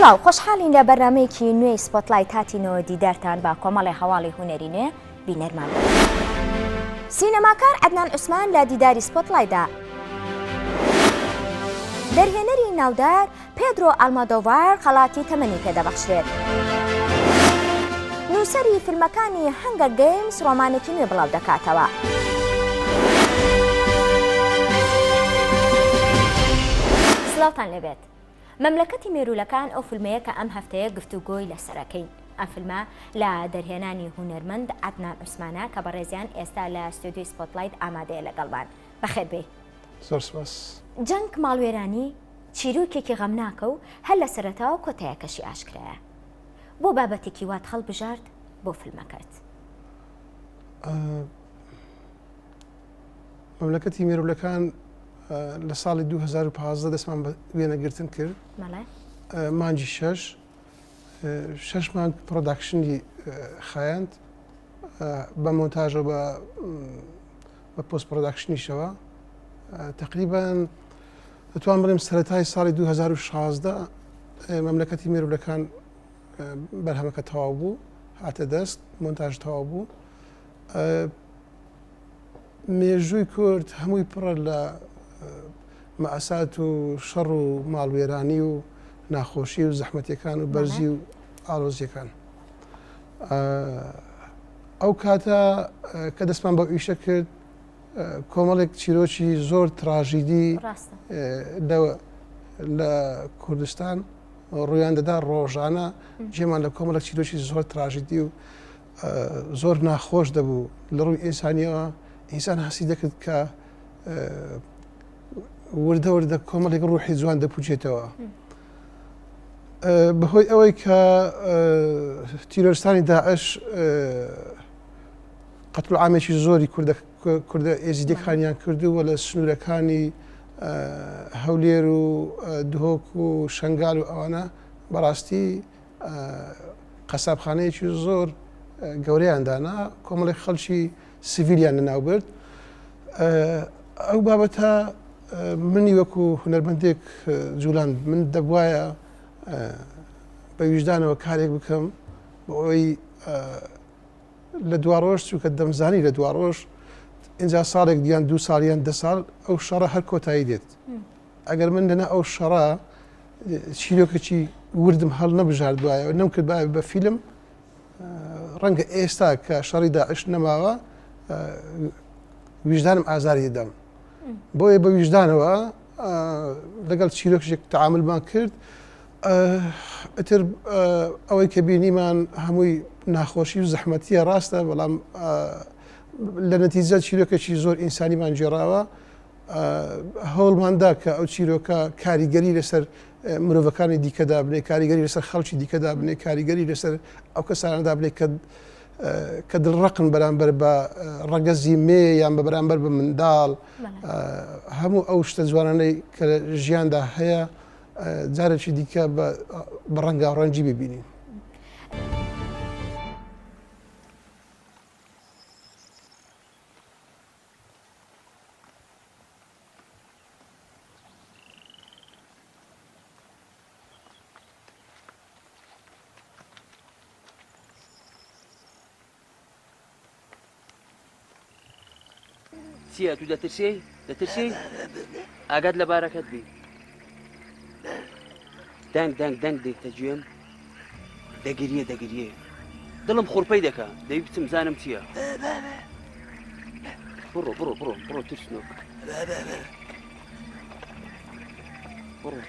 سڵاو خۆشحاڵین لە بەرنامەیەکی نوێی سپۆتلایت هاتینەوە دیدارتان با کۆمەڵی هەواڵی هونەری نوێ بینەرمان بن. سینەماکار عەدنان عوسمان لە دیداری سپۆتلایتدا دەرهێنەری ناودار پێدرۆ ئالمۆدۆڤار خەڵاتی تەمەنی پێدەبەخشرێت. نووسەری فیلمەکانی هەنگەر گەیمز ڕۆمانێکی نوێ بڵاو دەکاتەوە. سڵاوتان لەبێت. مەملەکەتی مێروولەکان ئەو فیلمەیە کە ئەم هەفتەیە گفتوگۆی لەسەرەکەین. ئەم فیلمە لە دەرهێنانی هونەرمەند عەدنان عوسمانە کە بەڕێزیان ئێستا لە ستودیۆی سپۆتلایت ئامادەیە لەگەڵمان. بەخێر بێ. زۆر سپاس. جەنگ ماڵوێرانی چیرۆکێکی غەمناکە و هەر لە سەرەتاوە کۆتایەکەشی ئاشکرایە. بۆ بابەتێکی وات هەڵبژارد بۆ فیلمەکەت. مەملەکەتی مێروولەکان لە ساڵی 2015 دەستمان بە وێنەگرتن کرد. مانجی 6 مانگ پرۆداکشنی خایاند بە مۆنتاژە بە پۆست پرۆداکشنیشەوە. تقریبان دەتوان بڵێم سەرەتای ساڵی 2016 مەملەکەتی مێروولەکان بەرهەمەکە تەواو بوو، هاتە دەست، مۆنتاژ تەواو بوو. مێژووی کورد هەمووی پڕە لە مەئەسات و شەڕ و ماڵوێرانی و ناخۆشی و زەحمەتیەکان و بەرزی و ئاڵۆزیەکان. ئەو کاتە کە دەستمان بە ئیشە کرد کۆمەڵێک چیرۆکی زۆر تراژیدی لە کوردستان ڕوویان دەدا ڕۆژانە جێمان لە کۆمەڵێک چیرۆکی زۆر تراژیدی و زۆر ناخۆش دەبوو لە ڕووی ئینسانیەوە. ئینسان هەستی دەکرد کە وردە وردە کۆمەڵێک ڕوحی جوان دەپوچێتەوە. بەهۆی ئەوەی کە تیرۆریستانی داعش قەتڵ عامێکی زۆری کوردە ئێزیدەکانیان کردووە لە سنوورەکانی هەولێر و دهۆک و شەنگال و ئەوانە بەڕاستی قەسابخانەیەکی زۆر گەورەیاندانا کۆمەڵێک خەڵکی سیڤیلیان لەناوبرد. ئەو بابەتە منی وەکو هونەرمەندێک جوولان من دەبوایە بە ویژدانەوە کارێک بکەم بۆ ئەوەی لە دوا ڕۆژ چونکە دەمزانی لە دوا ڕۆژ ئینجا ساڵێک دییان 2 ساڵیان 10 ساڵ ئەو شەڕە هەر کۆتایی دێت. ئەگەر من لەنا ئەو شەڕە چیرۆکێکی وردم هەڵ نەبژاردوایە نەمکرد بە فیلم ڕەنگە ئێستا کە شەڕی داعش نەماوە ویژدانم ئازاری دەدەم. بۆیە بە ویژدانەوە لەگەڵ چیرۆکێک تەعاملمان کرد. ئەتر ئەوەی کە بینیمان هەمووی ناخۆشی و زەحمەتیە ڕاستە، بەڵام لە نەتیجە چیرۆکێکی زۆر ئینسانیمان گێڕاوە. هەوڵماندا کە ئەو چیرۆکە کاریگەری لەسەر مرۆڤەکانی دیکەدا بنێ، کاریگەری لەسەر خەڵکی دیکەدا بنێ، کاریگەری لەسەر ئەو کەسانەدا بنێ کە دڵڕقن بەرامبەر بە ڕەگەزی مێ یان بە بەرامبەر بە منداڵ. هەموو ئەو شتە جوانانەی کە لە ژیاندا هەیە جارێکی دیکە بە ڕەنگاڕەنجی ببینین. چییە تو دەترسی؟ ئاگات لە بارەکەت بی. دەنگ دێتە گوێم دەگریێ دڵم خوڕپەی دەکا دەوی بچم زانم چییە. بڕۆ ترسنۆک بڕۆ.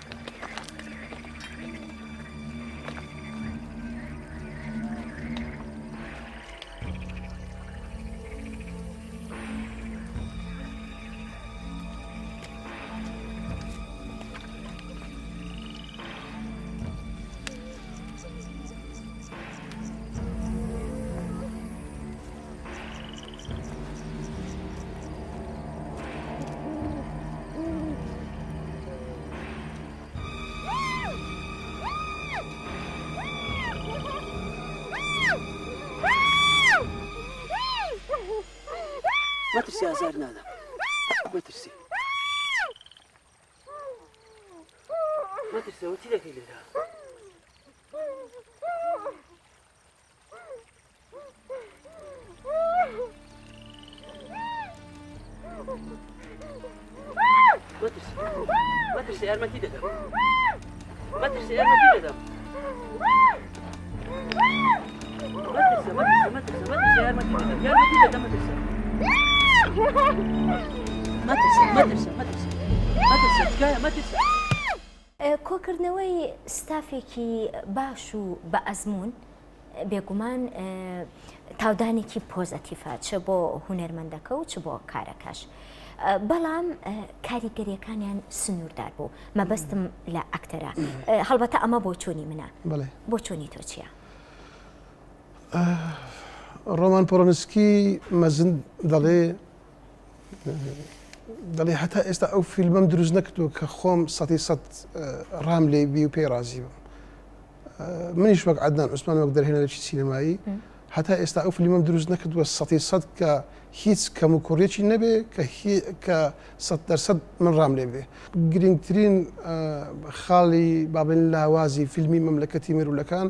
مەترسی ئازار نادا، مەترسی. مەترسەوە چی دەکەی لێرە؟ مترسي أرمتي دم مترسي أرمتي دم مترسي أرمتي دم مترسي تکایە مترسي کۆکردنەوەی ستافێکی باش و بە ئەزمون بێگومان تاودانێکی پۆزەتیفە چ بۆ هونەرمەندەکە و چ بۆ کارەکەش بەڵام کاریگەریەکانیان سنووردار بوو مەبەستم لە ئەکتەرە هەڵبەتە ئەمە بۆ چۆنی منە بۆ چۆنی تۆ چییە؟ ڕۆمان پۆڵۆنسکی مەزن دەڵێ هەتا ئێستا ئەو فیلمەم دروست نەکردووە کە خۆم 100% ڕام لێ بی و پێی رازی بم منیش وەک عەدنان عوسمان وەک دەرهێنەرێکی سینەمایی هەتا ئێستا ئەو فیلمەم دروست نەکردووە 100% کە هیچ کەم و کوڕێکی نەبێ کە 100% من ڕام لێ بێ گرنگترین خاڵی بابن لاوازی فیلمی مەملەکەتی مێرولەکان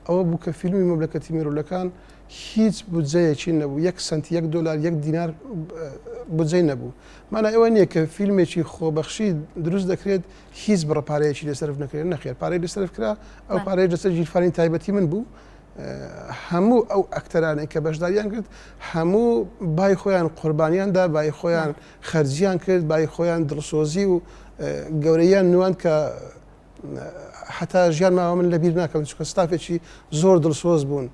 ئەوە بوو کە فیلمی مەملەکەتی مێرولەکان هیچ بودجەیەکی نەبوو 1 سنت 1 دلار 1 دینار بودجەی نەبوو مانە ئەوە نییە کە فیلمێکی خۆبەخشی دروست دەکرێت هیچ بڕەپارەیەکی لەسەرف نەکرێت نەخێر پارەی لەسەرف کرا ئەو پارەی لەسەر ژیرفانی تایبەتی من بوو هەموو ئەو ئەکتەرانێک کە بەشداریان کرد هەموو بای خۆیان قوربانیاندا بای خۆیان خەرجیان کرد بای خۆیان دڵسۆزی و گەورەیان نوان کە حتا ژیان ماوە من لەبیر ناکەم چکە ستافێکی زۆر دڵسۆز بوون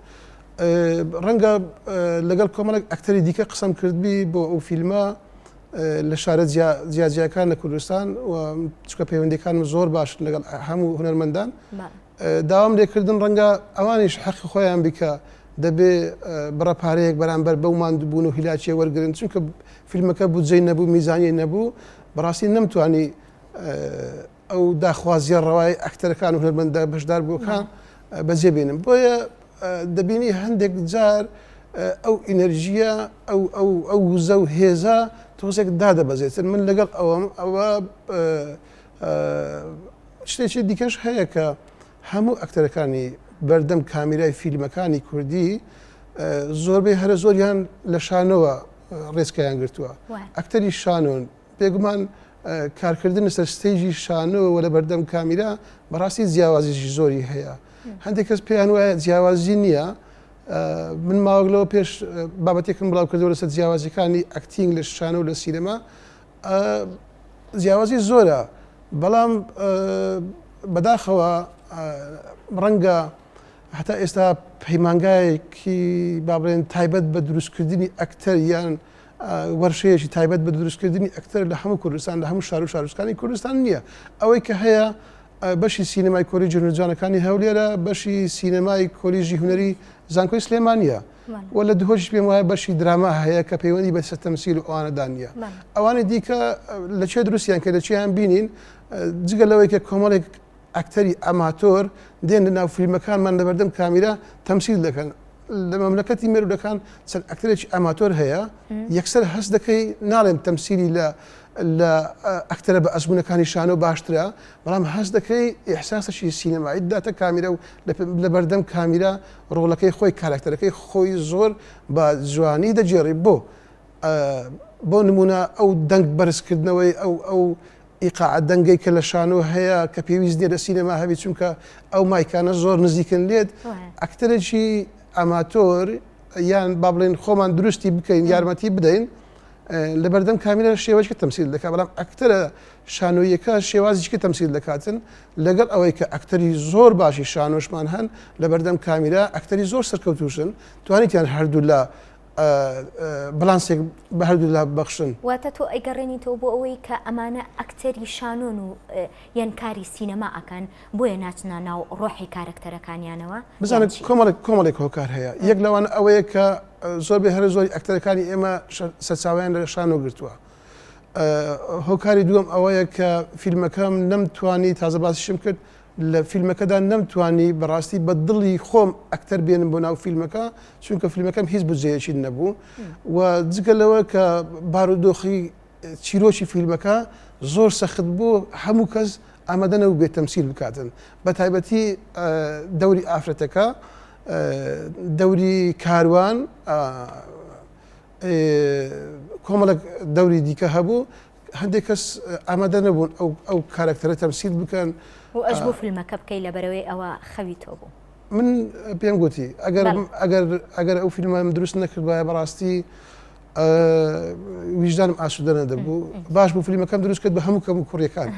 ڕەنگە لەگەڵ کۆمەڵێک ئەکتەری دیکە قسەم کردبی بۆ ئەو فیلمە لە شارە جیاجیەکان لە کوردستان و چکە پەیوەندیەکانم زۆر باش لەگەڵ هەموو هونەرمەندان داوام لێکردن ڕەنگە ئەوانیش حەقی خۆیان بیکە دەبێ بڕەپارەیەک بەرامبەر بەو ماندووبوون و هیلاچیە وەرگرن چونکە فیلمەکە بودجەی نەبوو میزانی نەبوو بەڕاستی نەمتوانی ئەو داخوازیە ڕەوای ئەکتەرەکان و هونەرمەندە بەشدار بووەکان بەجێبێنم بۆیە دەبینی هەندێک جار ئەو ئینەرژیە ئەو وزە و هێزە تۆزێک دادەبەزێتن من لەگەڵ ئەوە شتێکی دیکەش هەیە کە هەموو ئەکتەرەکانی بەردەم کامیرای فیلمەکانی کوردی زۆربەی هەرە زۆریان لە شانەوە ڕێزکەیان گرتووە ئەکتەری شانۆن بێگومان کارکردن لەسەر ستەیجی شانەوە لە بەردەم کامیرا بەڕاستی جیاوازیشی زۆری هەیە هەندێک کەس پێیان وایە جیاوازی نییە من ماوەگلەوە پێش بابەتێکم بڵاو کردەوە لەسەر جیاوازیەکانی ئەکتینگ لە شانە و لە سینەما جیاوازی زۆرە بەڵام بەداخەوە ڕەنگە هەتا ئێستا پەیمانگایەکی با بڵێن تایبەت بە دروستکردنی ئەکتەر یان وەرشەیەکی تایبەت بە دروستکردنی ئەکتەر لە هەموو کوردستان لە هەموو شار و شارستانی کوردستان نییە ئەوەی کە هەیە بەشی سینەمای کۆلی جنوورجانەکانی هەولێرە بەشی سینەمای کۆلیژی هونەری زانکۆی سلێمانیە و لە دهۆشش پێم وایە بەشی دراما هەیە کە پەیوەندی بە تەمسیل و ئەوانەدا نییە ئەوانە دیکە لە چێ دروستیان کە لە چیان بینین جگە لەوەی کە کۆمەڵێک ئەکتەری ئەماتۆر دێن لە ناو فیلمەکانمان لە بەردەم کامیرا تەمسیل دەکەن لە مەملەکەتی مێرولەکان چەند ئەکتەرێکی ئەماتۆر هەیە یەکسەر هەست دەکەی ناڵێن تەمسیلی لە ئەکتەرە بە ئەزمونەکانی شانۆ باشترە بەڵام هەست دەکەی ئێحساسەشی سینەمایی داتە کامیرە و لە بەردەم کامیرا ڕۆڵەکەی خۆی کارکتەرەکەی خۆی زۆر بە جوانی دەجێڕی بۆ نمونە ئەو دەنگ بەرزکردنەوەی ئەو ئیقاع دەنگەی کە لە شانۆ هەیە کە پێویست نیە لە سینەما هەبێت چونکە ئەو مایکانە زۆر نزیکن لێت ئەکتەرێکی ئەماتۆر یان با بڵێن خۆمان درستی بکەین یارمەتی بدەین لە بەردەم کامیرە شێوەیەکی تەمسیل دەکات بەڵام ئەکتەرە شانۆیەکە شێوازیشکی تەمسیل دەکاتن لەگەڵ ئەوەی کە ئەکتەری زۆر باشی شانۆشمان هەن لە بەردەم کامیرا ئەکتەری زۆر سەرکەوتوشن توانیتیان هەردوو لە بەلانسێک بە هەردوو لا بەخشن واتە تۆ ئەیگەڕێنیتەوە بۆ ئەوەی کە ئەمانە ئەکتەری شانۆن و یان کاری سینەما ئەکەن بۆیە ناچنا ناو ڕۆحی کارکتەرەکانیانەوە بزانێت کۆمەڵێک هۆکار هەیە یەک لەوان ئەوەیە کە زۆربەی هەرە زۆری ئەکتەرەکانی ئێمە سەرچاویان لە شانۆ گرتووە هۆکاری دووەم ئەوەیە کە فیلمەکەم نەمتوانی تازە باسیشم کرد لە فیلمەکەدا نەمتوانی بەڕاستی بە دڵی خۆم ئەکتەر بێنم بۆ ناو فیلمەکە چونکە فیلمەکەم هیچ بودجەیەکی نەبوو و جگە لەوە کە بارودۆخی چیرۆکی فیلمەکە زۆر سەخت بوو هەموو کەس ئامادە نەبوو بێت تەمسیل بکاتن بە تایبەتی دەوری ئافرەتەکە دەوری کاروان کۆمەڵک دەوری دیکە هەبوو هەندێک کەس ئامادە نەبوون ئەو کارکتەرە تەمسیل بکەن و ئەش بۆ فیلمەکە بکەی لەبەرەوەی ئەوە خەوی تۆ بوو من پێم گوتی ئەگەر ئەو فیلمم دروست نەکردوایە بەڕاستی ویژدانم ئاسوودە نەدەبوو باش بوو فیلمەکەم دروست کرد بە هەموو کەم و کوڕیەکان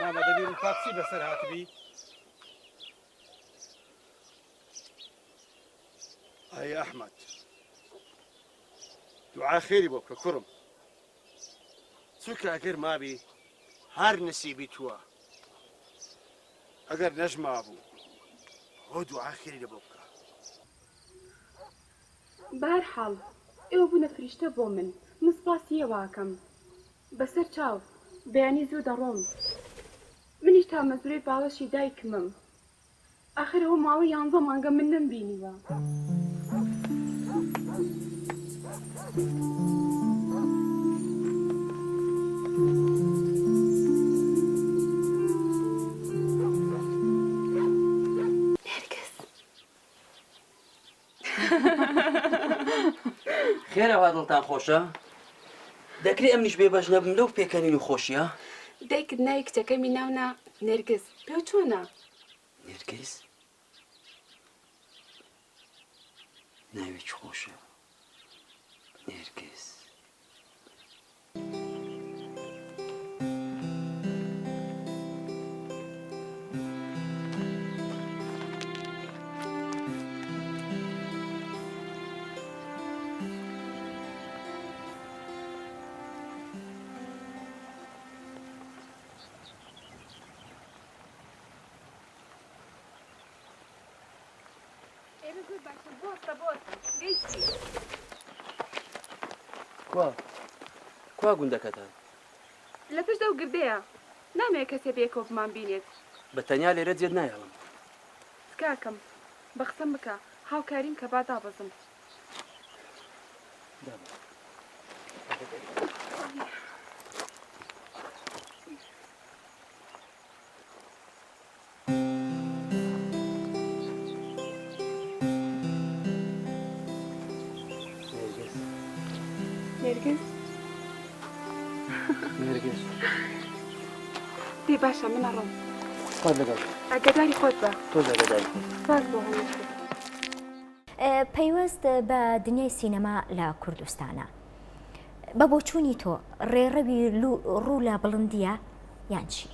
ماما دەبێت تاکسی بەسەر هاتبی ئای ئەحمەد دوعا خێری بۆ بکە کوڕم چونکە ئەگەر مابی هەر نسیبی تووە ئەگەر نەژما بوو ئەو دوعا خێری لە بۆ بکە بەهەرحاڵ ئێوە بوونە فریشتە بۆ من سپاسی ئێواکەم بەسەر چاو بەیانی زوو دەڕۆم منیش تا مەزورەی باوەشی دایکمم ئاخر ئەوە ماوەی 11 مانگە من نەمبینیوە خێرەوا دڵتان خۆشە دەکرێت ئەمنیش بێ بەش نەبم لەو پێکەنین و خۆشیە دایکت ناوی کچەکەمی ناونا نێرگس پێ چۆنە نێرگیز ناوێکی خۆشە نێرگیز کوا گوندەکەتان لە پشت ئەو گردەیە نامەیە کەسێ بێکەوە بمان بینێت بە تەنیا لێرە جێت نایەڵم سکاکەم بە قسەم بکە هاوکاریم کە با دابەزم نێرگیز دی باشە من ئەڕۆم خۆت لەگەڵ ئەگەداری خۆت بە تۆ ئەگەداری سپاس بۆ هەموو پەیوەست بە دنیای سینەما لە کوردستانە بە بۆچوونی تۆ ڕێڕەوی ڕوو لە بڵندیە یان چی؟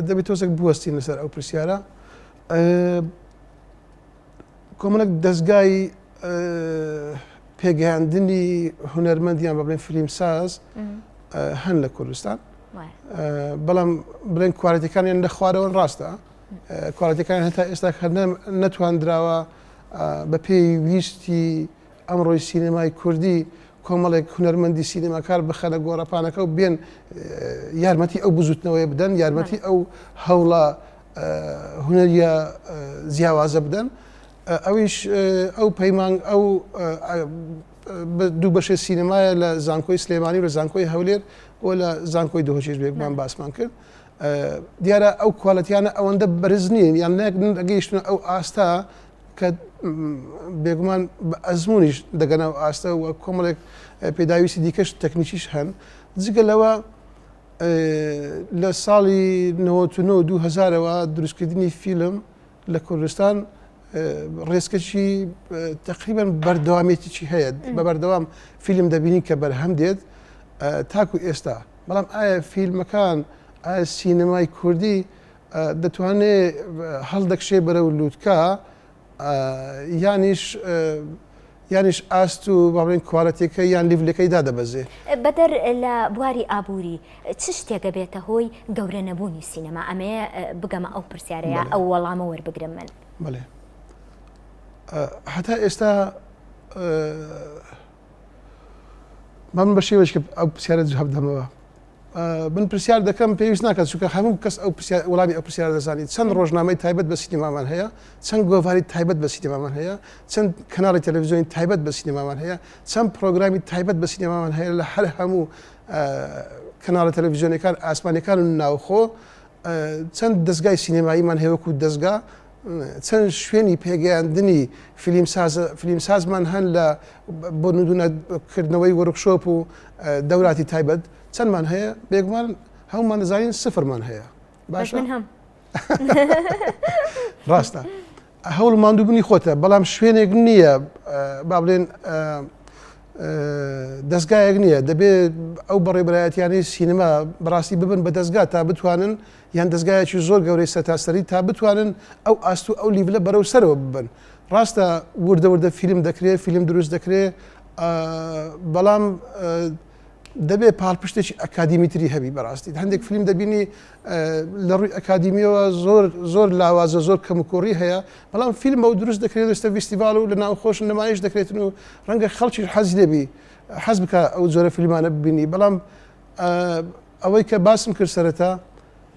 دەبێت تۆزێک بوەستین لەسەر ئەو پرسیارە کۆمەڵک دەستگای پێگەیاندنی هونەرمەندیان بە بڵێن فیلمساز هەن لە کوردستان بەڵام بڵێن کوالەتیەکانیان لە خوارەوە ڕاستە کوالەتیەکان هەتا ئێستا نەتوانراوە بە پێی ویستی ئەمڕۆی سینەمای کوردی کۆمەڵێک هونەرمەندی سینەماکار بخەنە گۆڕەپانەکە و بێن یارمەتی ئەو بزوتنەوەی بدەن یارمەتی ئەو هەوڵە هونەریە جیاوازە بدەن ئەویش ئەو پەیمان ئەو دوو بەشێ سینەمایە لە زانکۆی سلێمانی و لە زانکۆی هەولێر و لە زانکۆی دۆهۆچێژ بێگومان باسمان کرد دیارە ئەو کوالەتیانە ئەوەندە بەرز نین یان نەگەیشتنە ئەو ئاستا کە بێگومان بە ئەزمونیش دەگەنە ئەو ئاستە و کۆمەڵێک پێداویستی دیکەش تەکنیکیش هەن جگە لەوە لە ساڵی 2000ەوە دروستکردنی فیلم لە کوردستان ڕێزکەشی تقریبان بەردەوامێتیی هەیە بە بەردەوام فیلم دەبینی کە بەرهەم دێت تاکو ئێستا بەڵام ئایا فیلمەکان ئایا سینەمای کوردی دەتوانێت هەڵدەکشێ بەرەو لووتکە یانیش ئاست و باڵێن کوالەتێکە یان لیڤلەکەی دادەبەزێ بەدەر لە بواری ئابووری چ شتێکە بێتە هۆی گەورە نەبوونی سینەما ئەمەیە بگەمە ئەو پرسیارەیە ئەو وەڵامە وەربگرم من بڵێ هەتا ئێستا من بە شێوەیەک ئەو پرسیارە جواب دەمەوە من پرسیار دەکەم پێویست ناکات چونکە هەموو کەس ئەو وەڵامی ئەو پرسیار دەزانێت چەند ڕۆژنامەی تایبەت بە سینەمامان هەیە چەند گۆڤاری تایبەت بە سینەمامان هەیە چەند کەناڵی تەلەڤیزیۆنی تایبەت بە سینەمامان هەیە چەند پرۆگرامی تایبەت بە سینەمامان هەیە لە هەر هەموو کەناڵە تەلەڤیزیۆنەکان ئاسمانیەکان و ناوخۆ چەند دەستگای سینێماییمان هەیەوەکو دەستگا چەند شوێنی پێگەیاندنی فیلمسازمان هەن لە بۆ نودونەکردنەوەی وەرکشۆپ و دەوراتی تایبەت چەندمان هەیە بێگومان هەمومان دەزانین سفرمان هەیە باش من هەم ڕاستە هەوڵ ماندووبوونی خۆتە بەڵام شوێنێک نییە با بڵێن دەستگایەک نییە دەبێت ئەو بەڕێبەرایەتیانەی سینەما بەڕاستی ببن بە دەستگا تا بتوانن یان دەستگایەکی زۆر گەورەی سەتاسەری تا بتوانن ئەو ئاست و ئەو لیڤلە بەرەو سەرەوە ببن ڕاستە وردە فیلم دەکرێت فیلم دروست دەکرێت بەڵام دەبێت پاڵپشتێکی ئەکادیمیتری هەبی بەڕاستی هەندێک فیلم دەبینی لە ڕووی ئەکادیمیەوە زۆر لاوازە زۆر کەمکۆڕی هەیە بەڵام فیلم ئەو دروست دەکرێت دەستە فیستیڤال و لە ناوخۆش نمایش دەکرێتن و ڕەنگە خەڵکی حەزی لێبی حەز بکە ئەو جۆرە فیلمانە ببینی بەڵام ئەوەی کە باسم کرد سەرەتا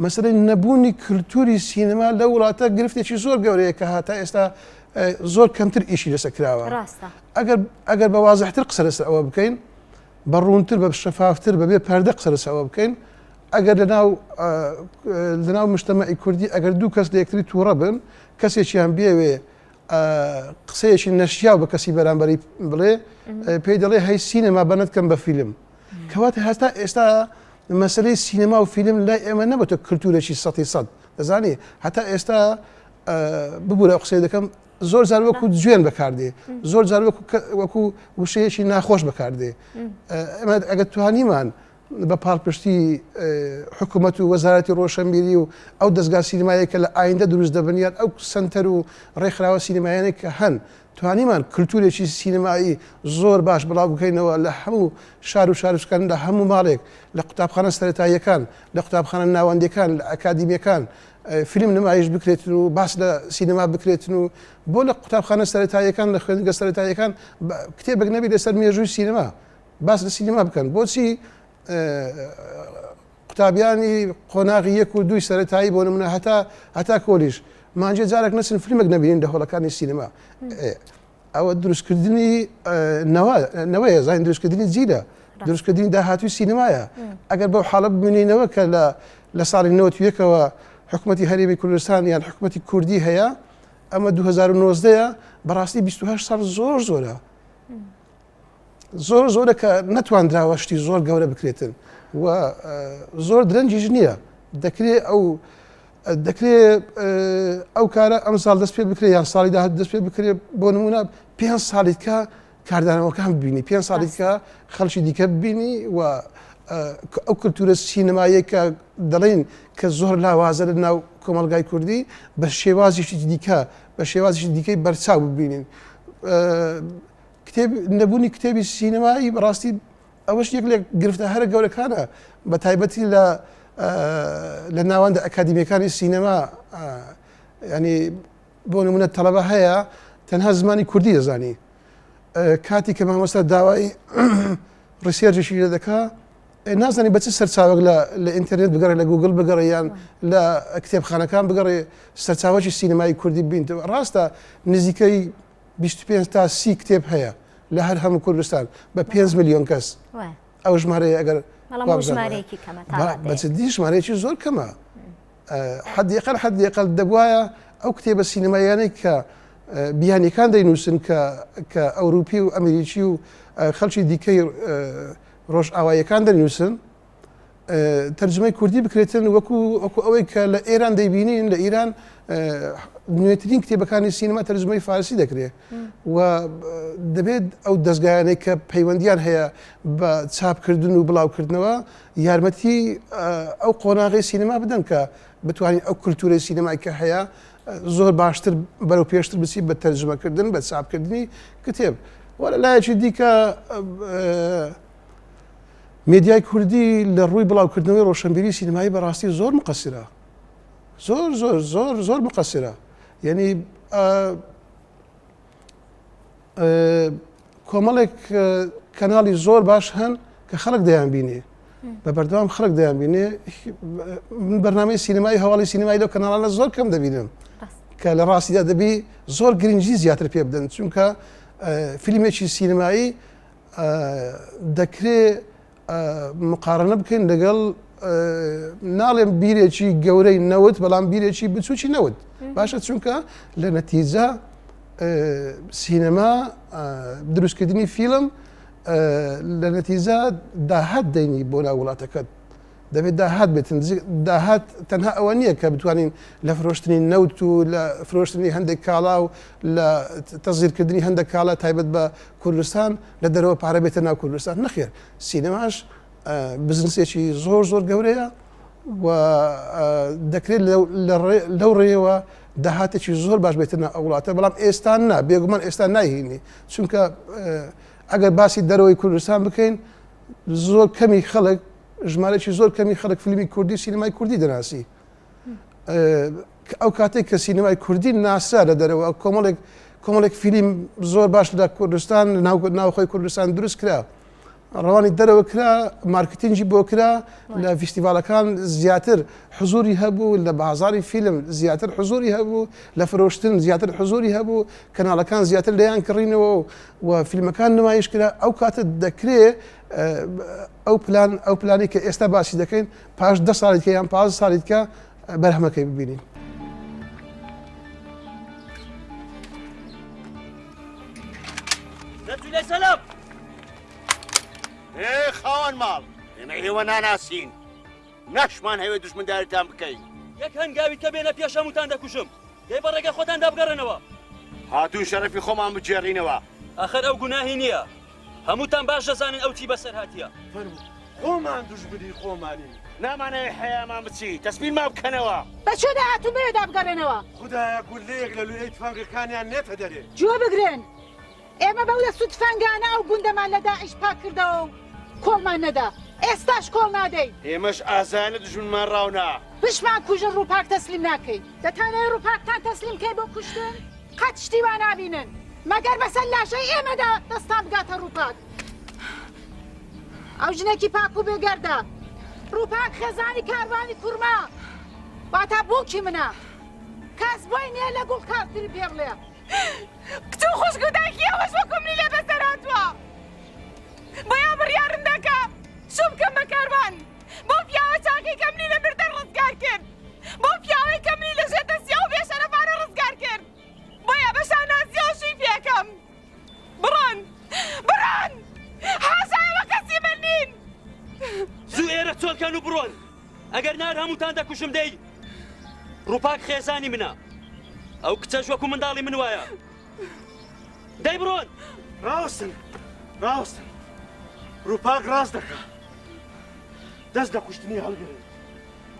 مەسەلەی نەبوونی کللتوری سینەما لە وڵاتە گرفتێکی زۆر گەورەیە کە هاتا ئێستا زۆر کەمتر ئیشی لەسەر کراوە ئەگەر بە وازەحتر قسە لەسەر ئەوە بکەین بە ڕوونتر بە شەفافتر بەبێ پەردە قسە لەسەرەوە بکەین ئەگەر لەناو مجتەمەعی کوردی ئەگەر دوو کەس لە یەکتری تووڕە بن کەسێکیان بێوێ قسەیەکی نەشیاو بە کەسی بەرامبەری بڵێ پێی دەڵێ هەی سینەما بە نەتکەم بە فیلم کەواتە هەستا ئێستا مەسلەی سینەما و فیلم لای ئێمە نەبێتە کللتورێکی 100% دەزانی هەتا ئێستا ببوورە قسەی دەکەم زۆر جار وەکو جوێن بەکاردێ زۆر جار وەکو وشەیەکی ناخۆش بەکاردێ ئەمە ئەگەر توانیمان بە پاڵپشتی حکوومەت و وەزارەتی ڕۆشنبیری و ئەو دەستگا سینمایە کە لە ئایندە دروست دەبنیان ئەو سنتەر و ڕێکخراوە سینمایانێک کە هەن توانیمان کللتورێکی سینمایی زۆر باش بڵاو بکەینەوە لە هەموو شار و شارچکان لە هەموو ماڵێک لە قوتابخانە سەرەتاییەکان لە قوتابخانە ناوەندەکان لە ئەکادیمیەکان فیلم نمایش بکرێتن و باس لە سینەما بکرێتن و بۆ لە قوتابخانە سەرەتاییەکان لە خوێندنگە سەرەتاییەکان کتێبێک نەبی لەسەر مێژووی سینەما باس لە سینەما بکەن بۆچی قوتابیانی قۆناغی 1 و 2 سەرەتایی بۆ نمونە هەتا کۆلیژ مانجێ جارێک نەچن فیلمێک نەبینین لە هۆڵەکانی سینەما ئەوە دروستکردنی نەوەیە زین دروستکردنی جیرە دروستکردنی داهاتوی سینەمایە ئەگەر بەو حاڵە ببینینەوە کە لە ساڵی 91ەوە حکوومەتی هەرێمی کوردستان یان حکوومەتی کوردی هەیە ئەمە 2019ە بەڕاستی 28 ساڵ زۆرە زۆرە کە نەتواندراوە شتی زۆر گەورە بکرێتن و زۆر درەنجیش نییە دەکرێت ئەو کارە ئەم ساڵ دەست پێ بکرێت یان ساڵی داهات دەست پێ بکرێت بۆ نمونە 5 ساڵیتکە کاردانەوەکان ببینی 5 ساڵیتکە خەڵکی دیکە ببینی و ئەو کللتورە سینەمایە کە دەڵێن کە زۆر لاوازە لە ناو کۆمەلگای کوردی بە شێوازیشی دیکە بە شێوازیشی دیکەی بەرچاو ببینین نەبوونی کتێبی سینەمایی بەڕاستی ئەوەش یەک لێک گرفتە هەرە گەورەکانە بە تایبەتی لە ناوەندە ئەکادیمیەکانی سینەما ینی بۆ نمونە تەڵەبە هەیە تەنها زمانی کوردی دەزانی کاتی کە مامۆستا داوای ڕیسێرچێکی لێ دەکا نازانی بە چ سەرچاوەک لە ئینتەرنێت بگەڕێ لە گوگل بگەڕێ یان لە کتێبخانەکان بگەڕێ سەرچاوەکی سینەمای کوردی بینتەوە ڕاستە نزیکەی 25 تا 30 کتێب هەیە لە هەر هەموو کوردستان بە 5 ملیۆن کەس ئەو ژمارەیە ئەگەر بەجددی ژمارەیەکی زۆر کەمە حەدیقەل دەبوایە ئەو کتێبە سینەمایانەی کە بیانیەکان دەینووسن کە ئەوروپی و ئەمریکی و خەڵکی دیکەی ڕۆژ ئاواییەکان دەنووسن تەرجمەی کوردی بکرێتن وەکو ئەوەی کە لە ئێران دەیبینین لە ئیران نوێترین کتێبەکانی سینەما تەرجمەی فارسی دەکرێت و دەبێت ئەو دەستگایانەی کە پەیوەندیان هەیە بە چاپکردن و بڵاوکردنەوە یارمەتی ئەو قۆناغی سینەما بدەن کە بتوانین ئەو کللتورەی سینەمای کە هەیە زۆر باشتر بەرەو پێشتر بچی بە تەرجمەکردن بە چاپکردنی کتێب وەرە لایەکی دیکە مێدیای کوردی لە ڕووی بڵاوکردنەوەی ڕۆشنبیری سینەمایی بەڕاستی زۆر مقەسیرە زۆر مقەسیرە یعنی کۆمەڵێک کەناڵی زۆر باش هەن کە خەڵک دەیان بینێ بە بەردەوام خەڵک دەیان بینێ من بەرنامەی سینەمایی هەواڵی سینەمایی لەو کەناڵانە زۆر کەم دەبینم کە لە ڕاستیدا دەبی زۆر گرنگی زیاتر پێ بدەن چونکە فیلمێکی سینەمایی دەکرێت مقارنە بکەین لەگەڵ ناڵێم بیرێکی گەورەی نەوت بەڵام بیرێکی بچوکی نەوت باشە چونکە لە نەتیجە سینەما دروستکردنی فیلم لە نەتیجە داهات دەینی بۆ ناو وڵاتەکەت دەبێت داهات بێتن داهات تەنها ئەوە نییە کە بتوانین لە فرۆشتنی نەوت و لە فرۆشتنی هەندێک کاڵا و لە تەزیرکردنی هەندێک کاڵە تایبەت بە کوردستان لە دەرەوە پارە بێتە ناو کوردستان نەخێر سینەماش بزنسێکی زۆر زۆر گەورەیە و دەکرێت لەو ڕێەوە داهاتێکی زۆر باش بێتە ناو وڵاتە بەڵام ئێستا نا بێگومان ئێستا ناهینی چونکە ئەگەر باسی دەرەوەی کوردستان بکەین زۆر کەمی خەڵک ژمارەی زۆر کەمی خەڵک فیلمی کوردی سینەمای کوردی دەناسی ئەو کاتێک کە سینەمای کوردی ناسرا لە دەرەوە کۆمەڵێک فیلم زۆر باش لە کوردستان ناوخۆی کوردستان دروست کرا ڕەوانی دەرەوە کرا مارکتینگی بۆ کرا لە فیستیڤالەکان زیاتر حزوری هەبوو لە بازاری فیلم زیاتر حزوری هەبوو لە فرۆشتن زیاتر حزوری هەبوو کەناڵەکان زیاتر لەیان کڕینەوە و فیلمەکان نمایش کرا ئەو کاتە دەکرێت ئەو پلانی کە ئێستا باسی دەکەین پاش 10 ساڵیت کە یان 15 ساڵیت کە بەرهەمەکەی ببینین. سەلام خاوەن ماڵ ئێمە ئێوە ناناسین نەشمان هەوێ دوژمنداریتان بکەین یەک هەنگاوی کە بێنە پێش هەمووتان دەکوشم دەی بە ڕێگە خۆتان دابگەڕێنەوە هاتوون شەرەفی خۆمان بجێڕینەوە ئاخر ئەو گوناهی نییە هەمووتان باش دەزانن ئەو چی بەسەر هاتیە خۆمان دوژمنی خۆمانی نامانەوێ حەیامان بچی تەسبیل ما بکەنەوە بەچۆ داهاتوو بێ دابگەڕێنەوە خوددایە گولەیەک لە لولەی تفەنگەکانیان نێتە دەرێ جووە بگرێن ئێمە بەو لە سوود فەنگانە ئەو گوندەمان لە داعیش پاک کردەوە و کۆڵمان نەدا ئێستاش کۆڵ نادەین ئێمەش ئازانە دژمنمان ڕاونا پشمان کوژن ڕووپاک تەسلیم ناکەین دەتانەوێت ڕووپاکتان تەسلیم کەی بۆ کوشتن قەت شتی وا نابینن مەگەر بەسەر لاشەی ئێمەدا دەستان بگاتە ڕووپاک ئەو ژنێکی پاک و بێگەردە ڕووپاک خێزانی کاروانی کوورما واتە بووکی منە کەس بۆی نییە لە گوڵ کارتری پێ بڵێ کچ و خوشک و دایکی ئەوەش وەکو منی لێ بەسەر هاتووە بۆیە بڕیارم دەکە شوم بکەم بە کاروان بۆ پیاوە چاکەی کە منی لە مردە ڕزگار کرد بۆ پیاوەی کە منی لە ژێتە سیا و بێشەرەفانە ڕزگار کرد بۆیە بە شانازیە و شووی پێکەم بڕۆن حاشایەوە کەسی من نین زوو ئێرە چۆڵکەن و بڕۆن ئەگەر نار هەمووتان دەکوشم دەی ڕووپاک خێزانی منە ئەو کچەش وەکو منداڵی من وایە دەی بڕۆن ڕاستن ڕووپاک ڕاست دەکە دەست لە کوشتنی هەڵگرن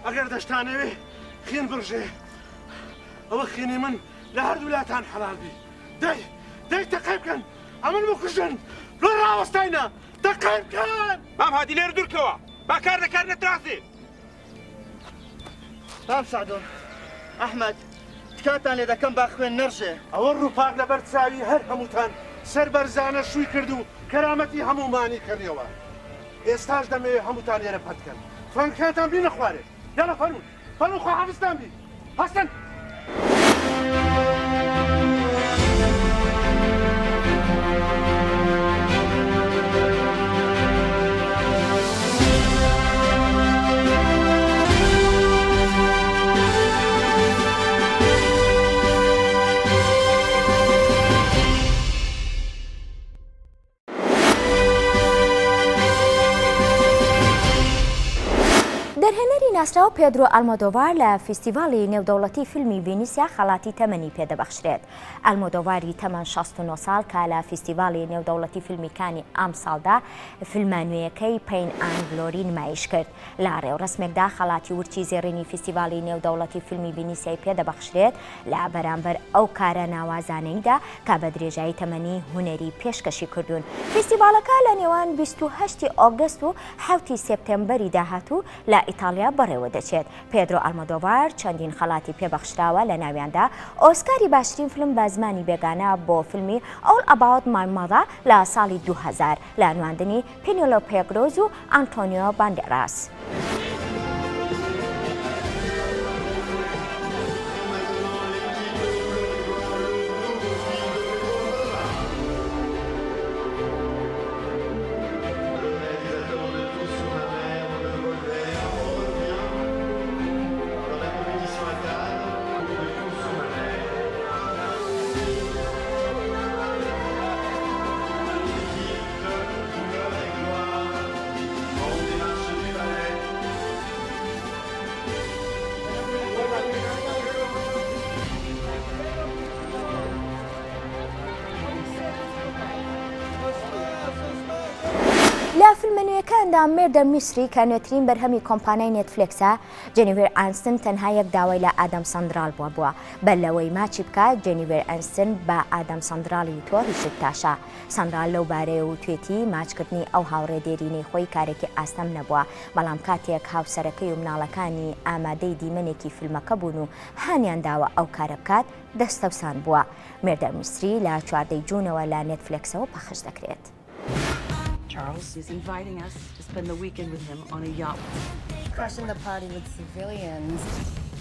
ئەگەر دەشتانەوێ خێن بڕژێ ئەوە خێنی من لە هەردوو لاتان حەلال بی دەی تەقەی بکەن ئەمن بکوژن لۆ ڕاوەستاینە تەقەی بکەن مام هادی لێرە دوورکەوە با کار دەکار نەتراسی مام سعدۆن ئەحمەد تکاتان لێ دەکەم با خوێن نەڕژێ ئەوە ڕووپاک لەبەر چاوی هەر هەمووتان سەر بەرزانە شووی کرد و کەرامەتی هەمومانی کردیەوە ئێستاش دەمەوێت هەمووتان لێرە پەتکەن فەنکاتان بی نەخوارێ یاڵە فەرمون خواحافستان بی هەستن دەرهێنەری ناسراو پێدرۆ ئالمۆدۆڤار لە فیستیڤاڵی نێودەوڵەتی فیلمی ڤینیسیا خەڵاتی تەمەنی پێدەبەخشرێت. ئالمۆدۆڤاری تەمەن 69 ساڵ کە لە فیستیڤاڵی نێودەوڵەتی فیلمیکانی ئەم ساڵدا فیلمە نوێیەکەی پەین ئان گلۆری نمایش کرد. لە ڕێوڕسمێکدا خەڵاتی ورچی زێڕینی فیستیڤاڵی نێودەوڵەتی فیلمی ڤینیسیای پێدەبەخشرێت لە بەرامبەر ئەو کارە ناوازانەیدا کە بە درێژایی تەمەنی هونەری پێشکەشی کردوون. فیستیڤاڵەکە لە نێوان 28 ئۆگەست و 7 سێپتەمبەری داهاتوو لە ئیتالیا بەڕێوە دەچێت. پێدرۆ ئالمۆدۆڤار چەندین خەڵاتی پێبەخشراوە لە ناویاندا ئۆسکاری باشترین فیلم بە زمانی بێگانە بۆ فیلمی All About My Mother لە ساڵی 2000 لە نواندنی پێنێلۆپێ کروز و ئانتۆنیۆ باندێراس. سکاڵێندا مێردە میسری کە نوێترین بەرهەمی کۆمپانیای نێتفلێکسە جێنیڤێر ئانستن تەنها یەک داوای لە ئادەم سەندرال بووە بە لەوەی ماچی بکات جێنیڤێر ئەنستن بە ئادەم سەندرالی وتۆ هیچت تاشا سەندرال لەو بارەیە و توێتی ماچکردنی ئەو هاوڕێ دێرینەی خۆی کارێکی ئاستەم نەبووە بەڵام کاتێک هاوسەرەکەی و مناڵەکانی ئامادەی دیمەنێکی فیلمەکە بوون و هانیان داوە ئەو کارە بکات دەستەوسان بووە مێردە میسری لە 14 جوونەوە لە نێتفلێکسەوە پەخش دەکرێت. Charles is inviting us to spend the weekend with him on a yacht. Crushing the party with civilians.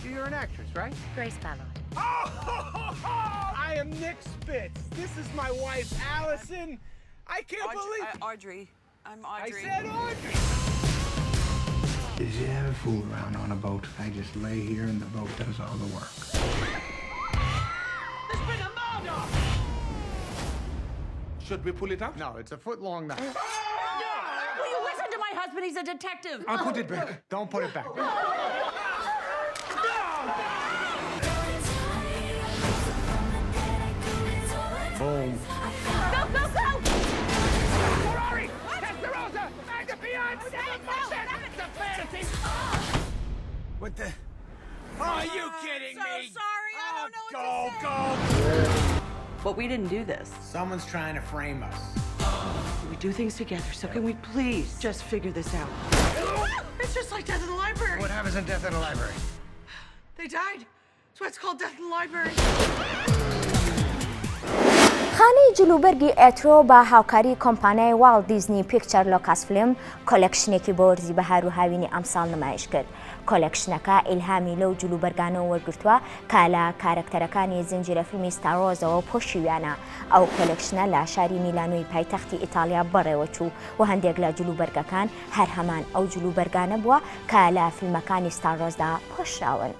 You're an actress, right? Grace Ballard. Oh, I am Nick Spitz. This is my wife, Allison. I can't believe... Audrey. I'm Audrey. I said Audrey! Did you ever fool around on a boat? I just lay here and the boat does all the work. There's been a murder! Should we pull it out? No, it's a foot long now. Will you listen to my husband? He's a detective. I'll put it back. Don't put it back. Boom. Go, go, go! Ferrari! Testarossa! And the Beyonce! It's a fantasy! What the... Oh, are you kidding so me? sorry, I don't know Go, what to say. But we didn't do this. Someone's trying to frame us. We do things together, so can we please just figure this out? It's just like death in the library. What happens in Death in the Library? They died. That's why it's called death in the library. خانەی جلوبەرگی ئێترۆ بە هاوکاری کۆمپانیای واڵت دیزنی پیکچەر لۆکاس فلم کۆلێکشنێکی بۆ وەرزی بەهار و هاوینی ئەمساڵ نمایش کرد. کۆلێکشنەکە ئیلهامی لەو جلوبەرگانەوە وەرگرتووە کە لە کارەکتەرەکانی زنجیرە فیلمی ستارۆزەوە پۆشیویانە. ئەو کۆلێکشنە لە شاری میلانۆی پایتەختی ئیتالیا بەڕێوە چوو و هەندێک لە جلوبەرگەکان هەر هەمان ئەو جلوبەرگانە بووە کە لە فیلمەکانی ستارۆزدا پۆشراون.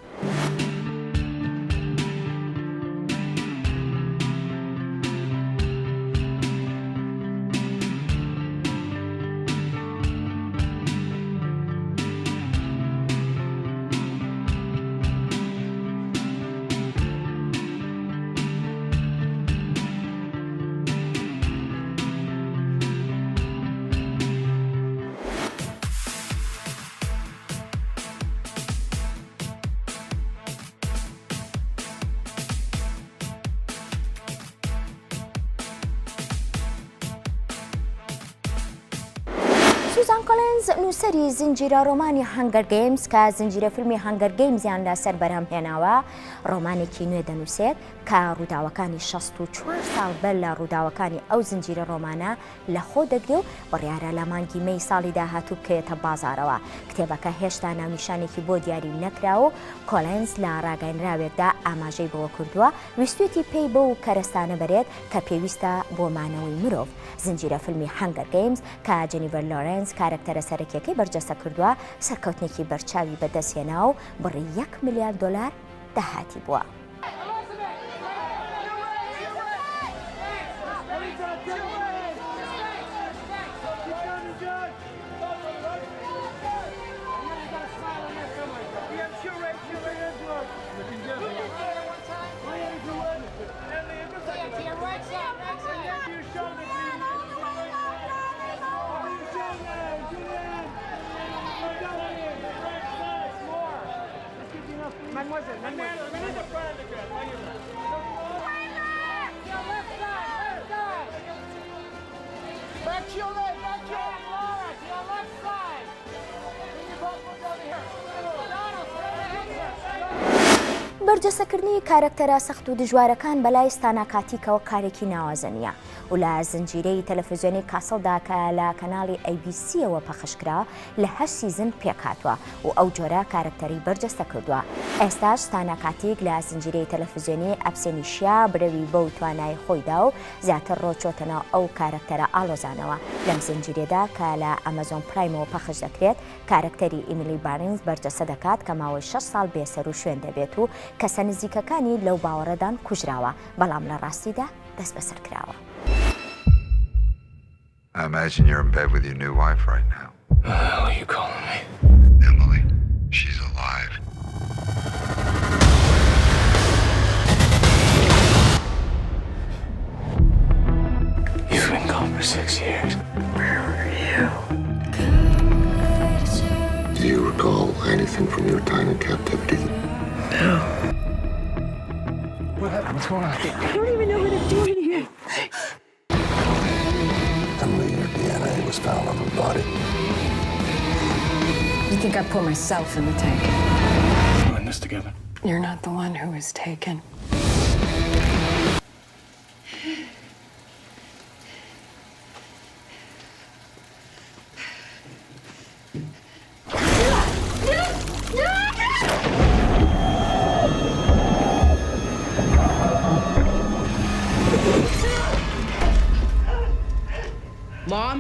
سوزان کۆلینز نووسەری زنجیرە ڕۆمانی هەنگەر گەیمز کە زنجیرە فیلمی هەنگەر گەیمزیان لەسەر بەرهەم هێناوە ڕۆمانێکی نوێ دەنووسێت کە ڕووداوەکانی 64 ساڵ بەر لە ڕووداوەکانی ئەو زنجیرە ڕۆمانە لەخۆ دەگرێ و بڕیارە لە مانگی مەی ساڵی داهاتوو بکەوێتە بازارەوە. کتێبەکە هێشتا ناونیشانێکی بۆ دیاری نەکراوە و کۆلینز لە ڕاگەیەنراوێکدا ئاماژەی بەوە کردووە ویستوێتی پێی بۆ و کەرەستانە بەرێت کە پێویستە بۆ مانەوەی مرۆڤ. زنجیرە فیلمی هەنگەر گەیمز کە جێنیڤەر لۆرنس کارکتەرە سەرەکیەکەی بەرجەستە کردووە سەرکەوتنێکی بەرچاوی بەدەستهێنا و بڕی $1 میلیارد داهاتی بووە. Mademoiselle, back to your leg, back to your Laura, to your left side. Then you both look over here. بەرجەستەکردنی کارکتەرە سەخت و دژوارەکان بەلای ستاناکاتیکەوە کارێکی ناوازەنیە و لە زنجیرەی تەلەڤیزیۆنی کاسڵدا کە لە کەناڵی ABC-ەوە پەخشکرا لە 8 سیزن پێکهاتووە و ئەو جۆرە کارکتەری بەرجەستە کردووە. ئێستاش ستاناکاتیک لە زنجیرەی تەلەڤیزیۆنی ئەبسێنیشیا برەوی بەو توانای خۆیدا و زیاتر ڕۆچۆتەنەوە ئەو کارکتەرە ئاڵۆزانەوە. لەم زنجیرێدا کە لە ئەمەزۆن پرایمەوە پەخش دەکرێت کارکتەری ئیمیلی بارنز بەرجەستە دەکات کە ماوەی 6 ساڵ بێسەر و شوێن دەبێت و کەسە نزیکەکانی لەو باوەڕەدان کوژراوە بەڵام لە ڕاستیدا دەست بەسەر کراوە. I imagine you're in bed with your new wife right now. What are you calling me? Emily. She's alive. You've been gone for 6 years. Where were you? anything from your time in captivity? No. What happened? What's going on? I don't even know what I'm doing here. Emily, your DNA was found on her body. You think I put myself in the tank? We're in this together. You're not the one who was taken. Mom?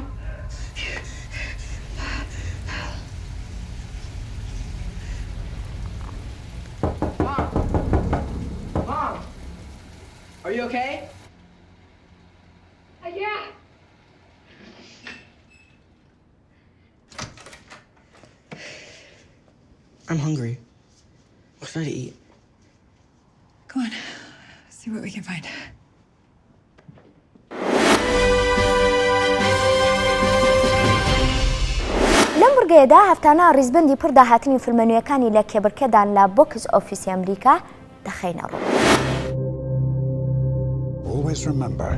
Mom? Are you okay? Yeah. I'm hungry. What should I eat? Go on. See what we can find. لەم ورگەیەدا هەفتانە ڕیزبەندی پڕ داهاتنی فیلمەنوێیەکانی لە کێبڕکێدان لە بۆکس ئۆفیسی ئەمریکا دەخەینە ڕوو. Always remember,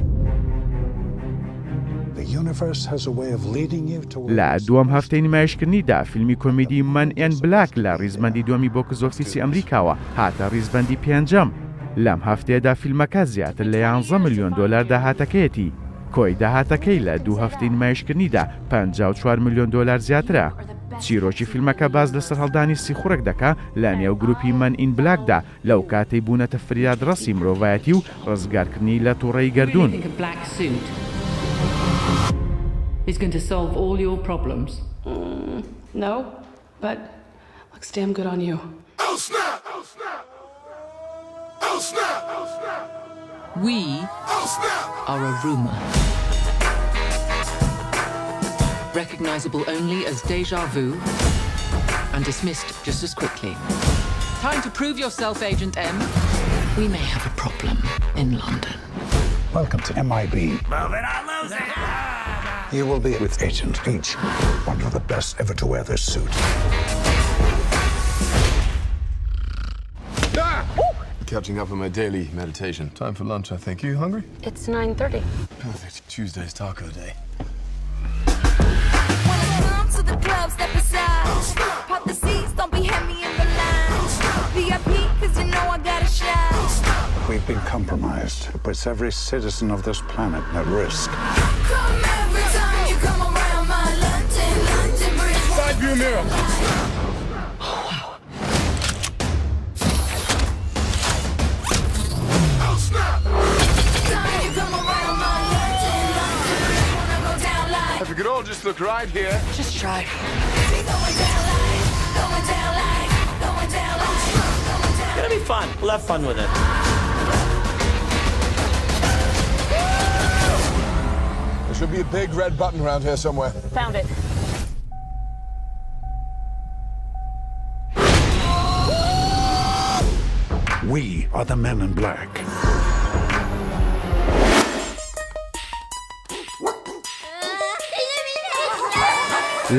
the universe has a way of leading you to. لە دووەم هەفتەی نمایشکردنیدا فیلمی کۆمیدی من ئێن بلاک لە ڕیزبەندی دووەمی بۆکس ئۆفیسی ئەمریکاوە هاتە ڕیزبەندی پێنجەم. لەم هەفتەیەدا فیلمەکە زیاتر لە 11 میلیۆن دۆلار داهاتەکەیەتی. کۆی داهاتەکەی لە دوو هەفتەی نمایشکردنیدا 54 میلیۆن دۆلار زیاترە. چیرۆکی فیلمەکە باز لەسەر هەڵدانی سیخورێک دەکا لە نێو گروپی من ئین بلاکدا لەو کاتەی بوونەتە فریادڕەسی مرۆڤایەتی و ڕزگارکردنی لە تووڕەی گەردوون. He's going to solve all your problems. No, but looks damn good on you. Oh snap! Oh snap! Oh snap! Oh snap! We Oh snap! are a rumor. Recognizable only as deja vu and dismissed just as quickly. Time to prove yourself, Agent M. We may have a problem in London. Welcome to MIB. You will be with Agent H, one of the best ever to wear this suit. Catching up on my daily meditation. Time for lunch, I think. You hungry? It's 9:30. Perfect. Tuesday's taco day. To the club, step aside. Pop the seats, don't be heavy in the line. VIP, cause you know I got a shot. We've been compromised. It puts every citizen of this planet at risk. Come every time you come around my London Bridge. Side view mirror. If we could all just look right here. Just try. It's gonna be fun. We'll have fun with it. There should be a big red button around here somewhere. Found it. We are the men in black.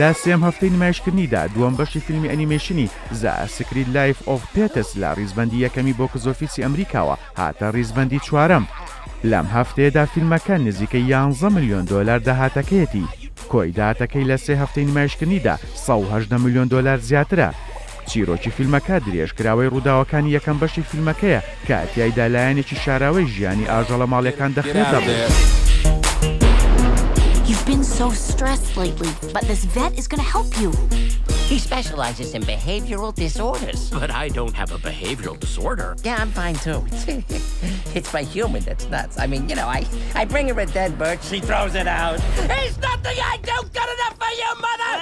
لە سێم هەفتەی نمایشکردنیدا دووەم بەشی فیلمی ئەنیمێشنی The Secret Life of Pets لە ڕیزبەندی یەکەمی بۆکس ئۆفیسی ئەمریکاوە هاتە ڕیزبەندی چوارەم. لەم هەفتەیەدا فیلمەکە نزیکەی 11 میلیۆن دۆلار داهاتەکەیەتی. کۆی داهاتەکەی لە سێ هەفتەی نمایشکردنیدا 118 میلیۆن دۆلار زیاترە. چیرۆکی فیلمەکە درێژکراوەی ڕووداوەکانی یەکەم بەشی فیلمەکەیە کە تیایدا لایەنێکی شاراوەی ژیانی ئاژەڵە ماڵیەکان دەخرێتە بوو. You've been so stressed lately, but this vet is going to help you. He specializes in behavioral disorders. But I don't have a behavioral disorder. Yeah, I'm fine too. It's my human that's nuts. I mean, you know, I bring her a dead bird, she throws it out. There's nothing I do good enough for you, mother!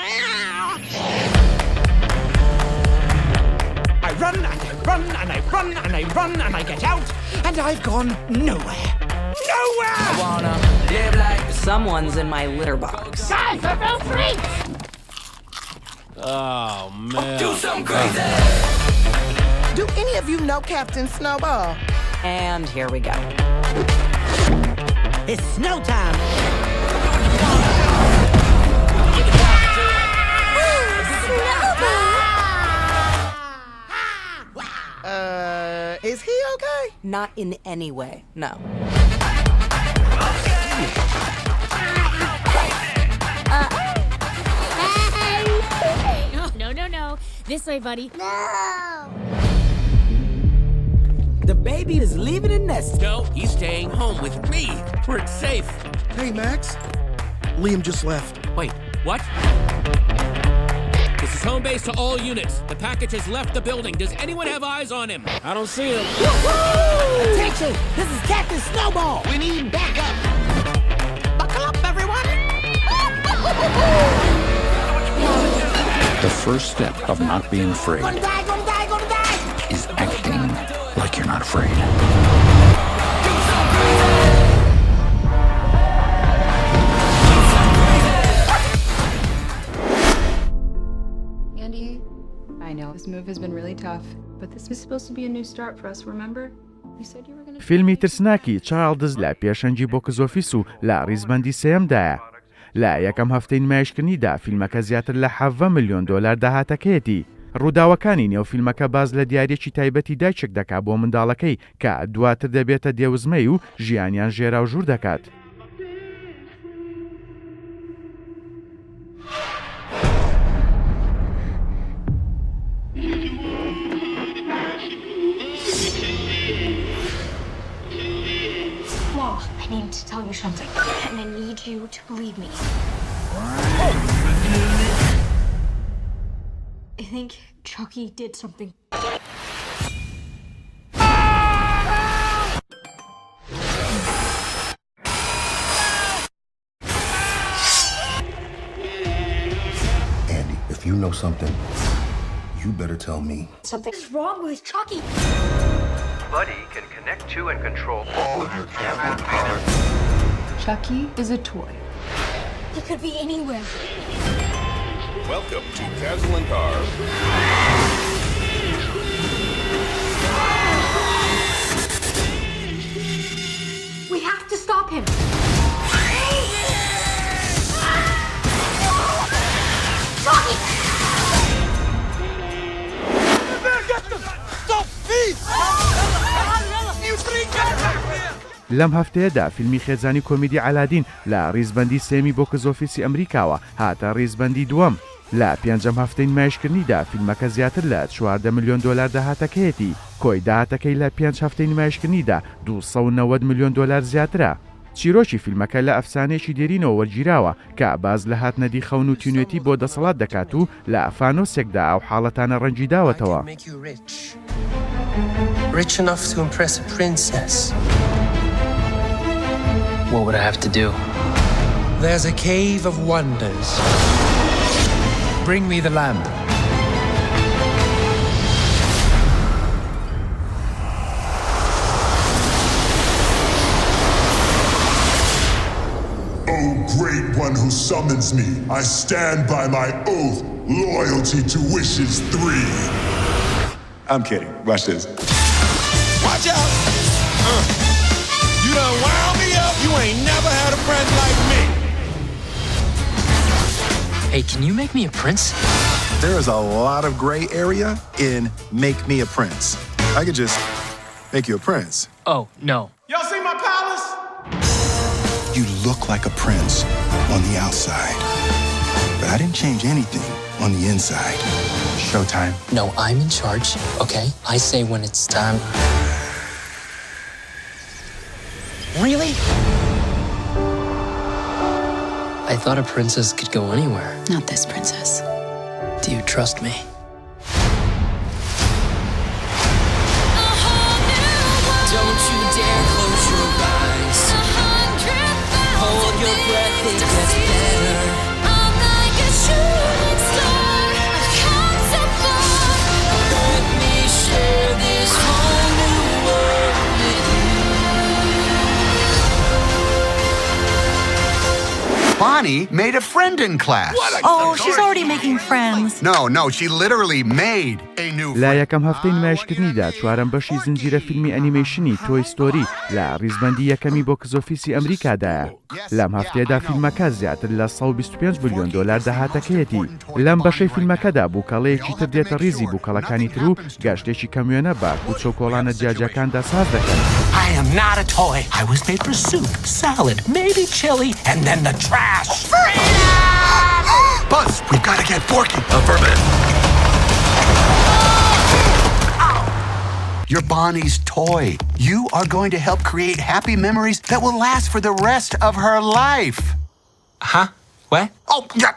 I run and I run and I run and I run and I get out, and I've gone nowhere. Nowhere! I wanna live like someone's in my litter box. Guys, they're no free! Oh, man. Do something crazy! Do any of you know Captain Snowball? And here we go. It's snow time! Is he okay? Not in any way, no. No. This way, buddy. No! The baby is leaving the nest. No, he's staying home with me, where it's safe. Hey, Max. Liam just left. Wait, what? This is home base to all units. The package has left the building. Does anyone have eyes on him? I don't see him. Woo-hoo! Attention! This is Captain Snowball. We need backup. Buckle up, everyone. The first step of not being afraid Gonna die. is acting like you're not afraid. Andy, I know this move has been really tough, but this is supposed to be a new start for us, remember? You said you were gonna... فیلمی ترسناکی چارلز لە پێشەنگی بۆکس ئۆفیس و لە ڕیزبەندی سێمدایە. لە یەکەم هەفتەی نمایشکردنیدا فیلمەکە زیاتر لە 7 ملیۆن دۆلار داهاتەکەیەتی. ڕووداوەکانی نێوفیلمەکە باز لە دیارێکی تایبەتی دایچێک دەکات بۆ منداڵەکەی کە دواتر دەبێتە دێوزمەی و ژیانیان ژێرا و ژوور دەکات. Mom, I need to tell you something, and I need you to believe me. I think Chucky did something. Andy, if you know something, you better tell me. Something's wrong with Chucky. Buddy can connect to and control all of your camera parts. Chucky is a toy. He could be anywhere. Welcome to Castle and Cars. We have to stop him. Chucky! لەم هەفتەیەدا فیلمی خێزانی کۆمیدی ئالادین لە ڕیزبەندی سێمی بۆ کزۆفیسی ئەمریکاوە هاتە ڕیزبەندی دووەم. لە پێنجەم هەفتەی نمایشکردنیدا فیلمەکە زیاتر لە 14 ملیۆن دۆلار داهاتەکەیەتی. کۆی داهاتەکەی لە 5 هەفتەی نمایشکردنیدا 290 ملیۆن دۆلار زیاترە. چیرۆکی فیلمەکە لە ئەفسانەیەکی دێرینەوە وەرگیراوە کە باز لە هاتنەدی خەون و تینوێتی بۆ دەسەڵات دەکات و لە ئەفانۆسێکدا ئەو حاڵەتانە ڕەنگی داوەتەوە. Rich enough to impress a princess. What would I have to do? There's a cave of wonders. Bring me the lamp. O great one who summons me, I stand by my oath, loyalty to wishes 3. I'm kidding. Watch this. Watch out! You done wound me up. You ain't never had a friend like me. Hey, can you make me a prince? There is a lot of gray area in make me a prince. I could just make you a prince. Oh, no. Y'all see my palace? You look like a prince on the outside, but I didn't change anything on the inside. Showtime. No, I'm in charge, okay? I say when it's time. Really? I thought a princess could go anywhere. Not this princess. Do you trust me? Don't you dare close your eyes. Hold your breath, it gets better. I'm like a shooting star. I've come so far. Let me share this whole new world with you. Boss, Bonnie made a friend in class. Oh, she's already making friends. No, she literally made a new لا friend. یەکەم هەفتەی نمایشکردنیدا چوارەم بەشی زنجیرە فیلمی ئەنیمەیشنی تۆی ستۆری لە ڕیزبەندی یەکەمی بۆ کزۆفیسی ئەمریکادایە. لەم هەفتەیەدا فیلمەکە زیاتر لە 125 بلیۆن دلار داهاتەکەیەتی. لەم بەشەی فیلمەکەدا بووکەڵەیەکی تر دێتە ڕیزی بووکەڵەکانی تر و گەشتێکی کەمیێنە بە کوچە و کۆڵانە جیاجەکاندا ساز دەکەن. I am not a toy. I was made for soup, salad, maybe chili, and then the trash. Buzz, we've got to get Forky. Affirmative. You're Bonnie's toy. You are going to help create happy memories that will last for the rest of her life. Huh? What? Oh, yeah.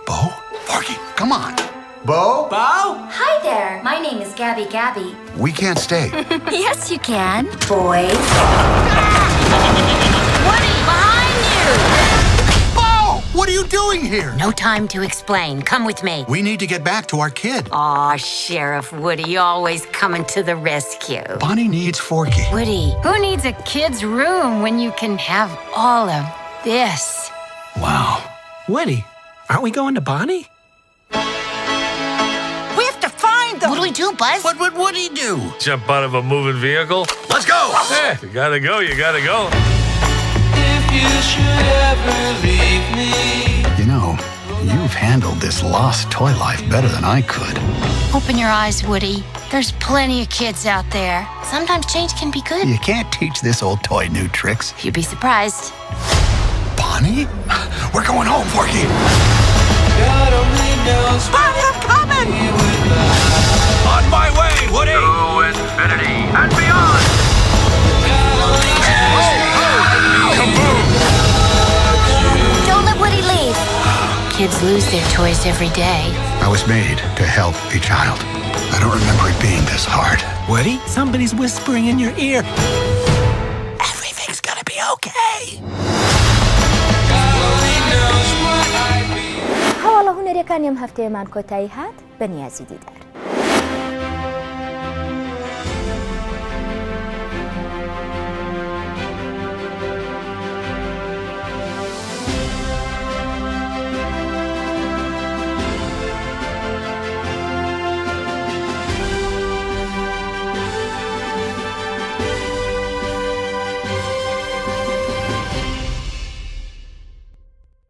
Bo? Forky, come on. Bo? Bo? Hi there. My name is Gabby Gabby. We can't stay. Yes, you can. Boys. Woody, behind you! Bo! What are you doing here? No time to explain. Come with me. We need to get back to our kid. Aw, Sheriff Woody, always coming to the rescue. Bonnie needs Forky. Woody, who needs a kid's room when you can have all of this? Wow. Woody, aren't we going to Bonnie? We have to find them. What do we do, Buzz? What would Woody do? Jump out of a moving vehicle? Let's go! Hey, you gotta go, you gotta go. If you should ever leave me. You know, you've handled this lost toy life better than I could. Open your eyes, Woody. There's plenty of kids out there. Sometimes change can be good. You can't teach this old toy new tricks. You'd be surprised. Bonnie? We're going home, Forky. God only knows. Bonnie, I'm coming! On my way, Woody! To infinity and beyond! Don't let Woody leave. Kids lose their toys every day. I was made to help a child. I don't remember it being this hard. Woody, somebody's whispering in your ear. Everything's gonna be okay. هەواڵە هونەرەکان ئەم هەفتەیەمان کۆتایی هات بەنیازی دیدار.